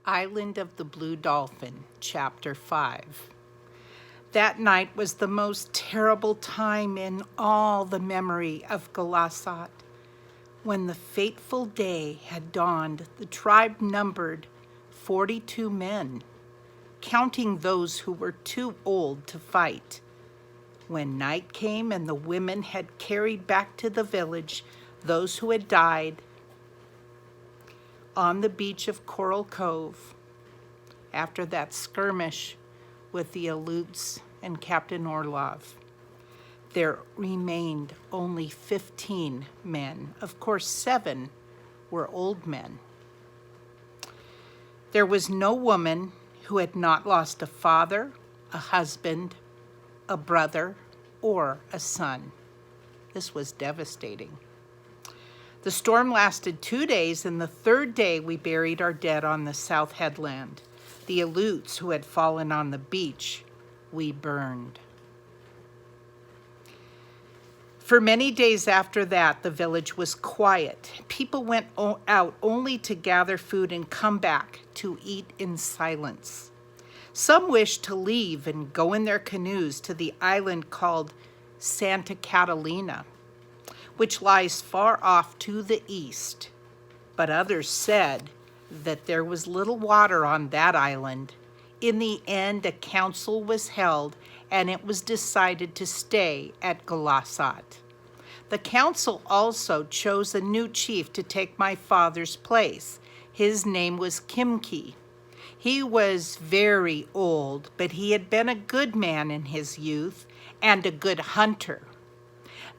Island of the Blue Dolphin, Chapter 5. That night was the most terrible time in all the memory of Galasat. When the fateful day had dawned, the tribe numbered 42 men, counting those who were too old to fight. When night came and the women had carried back to the village those who had died on the beach of Coral Cove, after that skirmish with the Aleuts and Captain Orlov, there remained only 15 men. Of course, 7 were old men. There was no woman who had not lost a father, a husband, a brother, or a son. This was devastating. The storm lasted 2 days, and the third day we buried our dead on the south headland. The Aleuts who had fallen on the beach, we burned. For many days after that, the village was quiet. People went out only to gather food and come back to eat in silence. Some wished to leave and go in their canoes to the island called Santa Catalina, which lies far off to the east. But others said that there was little water on that island. In the end, a council was held, and it was decided to stay at Galasat. The council also chose a new chief to take my father's place. His name was Kimki. He was very old, but he had been a good man in his youth and a good hunter.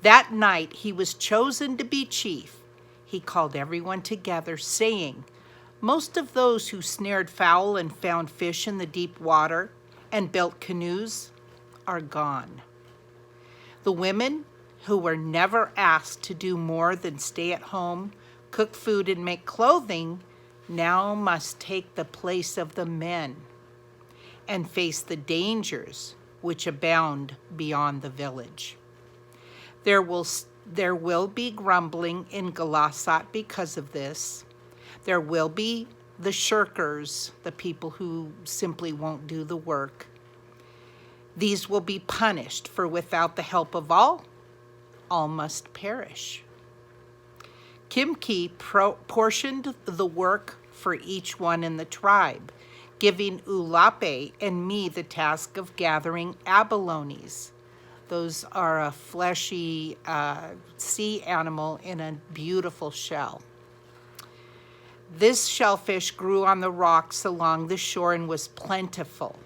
That night he was chosen to be chief. He called everyone together, saying, "Most of those who snared fowl and found fish in the deep water and built canoes are gone. The women who were never asked to do more than stay at home, cook food, and make clothing now must take the place of the men and face the dangers which abound beyond the village. There will be grumbling in Galasat because of this. There will be the shirkers, the people who simply won't do the work. These will be punished, for without the help of all must perish." Kimki portioned the work for each one in the tribe, giving Ulape and me the task of gathering abalones. Those are a fleshy sea animal in a beautiful shell. This shellfish grew on the rocks along the shore and was plentiful.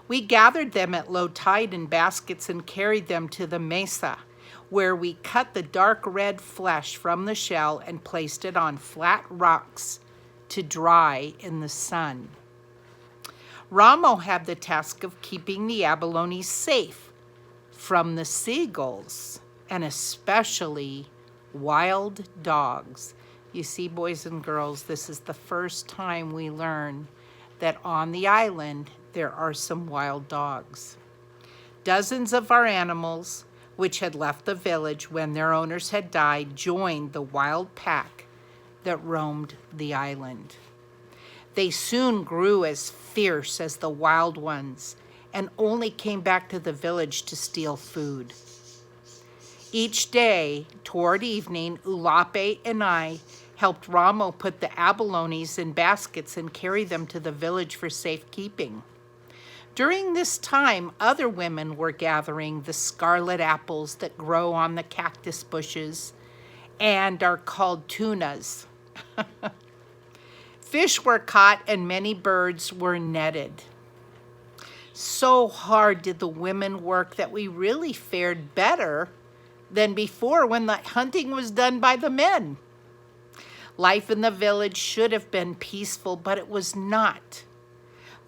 We gathered them at low tide in baskets and carried them to the mesa, where we cut the dark red flesh from the shell and placed it on flat rocks to dry in the sun. Ramo had the task of keeping the abalone safe from the seagulls and especially wild dogs. You see, boys and girls, this is the first time we learn that on the island there are some wild dogs. Dozens of our animals, which had left the village when their owners had died, joined the wild pack that roamed the island. They soon grew as fierce as the wild ones and only came back to the village to steal food. Each day, toward evening, Ulape and I helped Ramo put the abalones in baskets and carry them to the village for safekeeping. During this time, other women were gathering the scarlet apples that grow on the cactus bushes and are called tunas. Fish were caught and many birds were netted. So hard did the women work that we really fared better than before when the hunting was done by the men. Life in the village should have been peaceful, but it was not.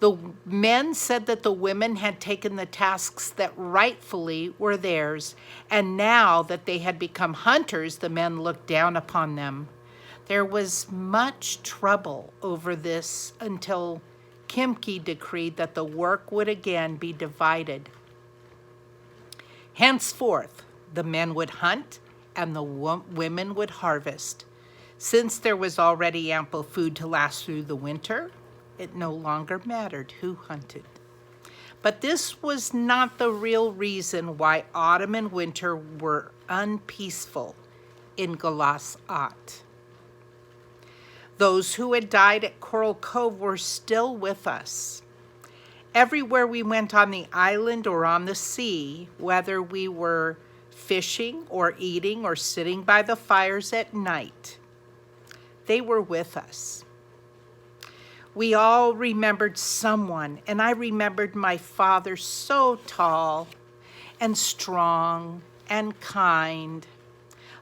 The men said that the women had taken the tasks that rightfully were theirs, and now that they had become hunters, the men looked down upon them. There was much trouble over this until Kimki decreed that the work would again be divided. Henceforth, the men would hunt and the women would harvest. Since there was already ample food to last through the winter, It no longer mattered who hunted. But this was not the real reason why autumn and winter were unpeaceful in Galasat. Those who had died at Coral Cove were still with us. Everywhere we went on the island or on the sea, whether we were fishing or eating or sitting by the fires at night, they were with us. We all remembered someone, and I remembered my father, so tall and strong and kind.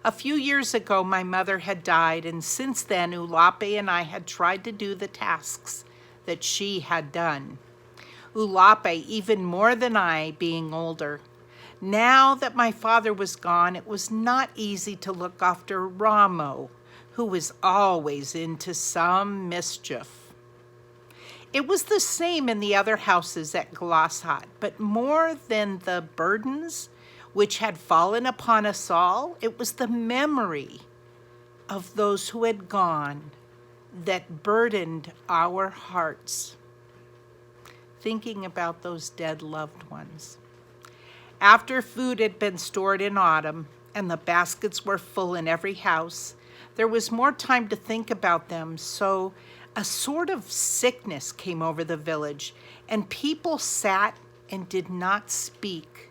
A few years ago, my mother had died, and since then, Ulape and I had tried to do the tasks that she had done. Ulape, even more than I, being older. Now that my father was gone, it was not easy to look after Ramo, who was always into some mischief. It was the same in the other houses at Galashat, but more than the burdens which had fallen upon us all, it was the memory of those who had gone that burdened our hearts. Thinking about those dead loved ones. After food had been stored in autumn and the baskets were full in every house, there was more time to think about them, so a sort of sickness came over the village, and people sat and did not speak.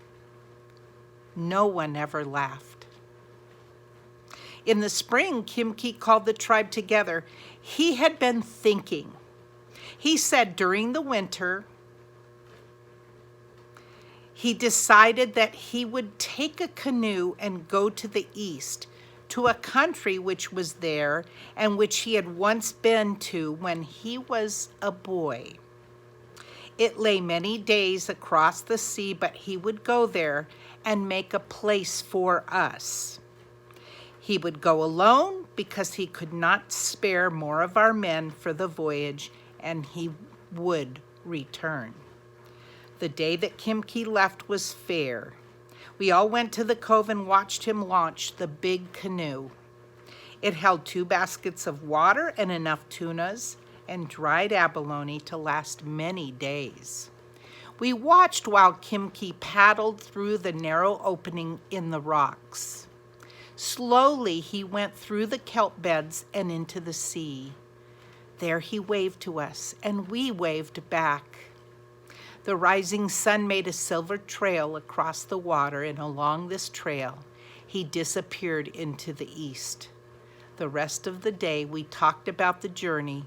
No one ever laughed. In the spring, Kimki called the tribe together. He had been thinking. He said during the winter, he decided that he would take a canoe and go to the east, to a country which was there and which he had once been to when he was a boy. It lay many days across the sea, but he would go there and make a place for us. He would go alone because he could not spare more of our men for the voyage, and he would return. The day that Kimki left was fair. We all went to the cove and watched him launch the big canoe. It held 2 baskets of water and enough tunas and dried abalone to last many days. We watched while Kimki paddled through the narrow opening in the rocks. Slowly he went through the kelp beds and into the sea. There he waved to us, and we waved back. The rising sun made a silver trail across the water, and along this trail, he disappeared into the east. The rest of the day, we talked about the journey.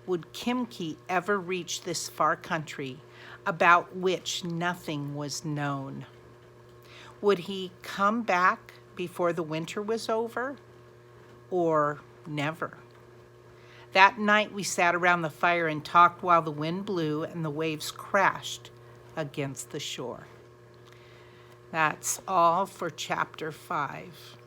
Would Kimki ever reach this far country about which nothing was known? Would he come back before the winter was over, or never? That night we sat around the fire and talked while the wind blew and the waves crashed against the shore. That's all for chapter 5.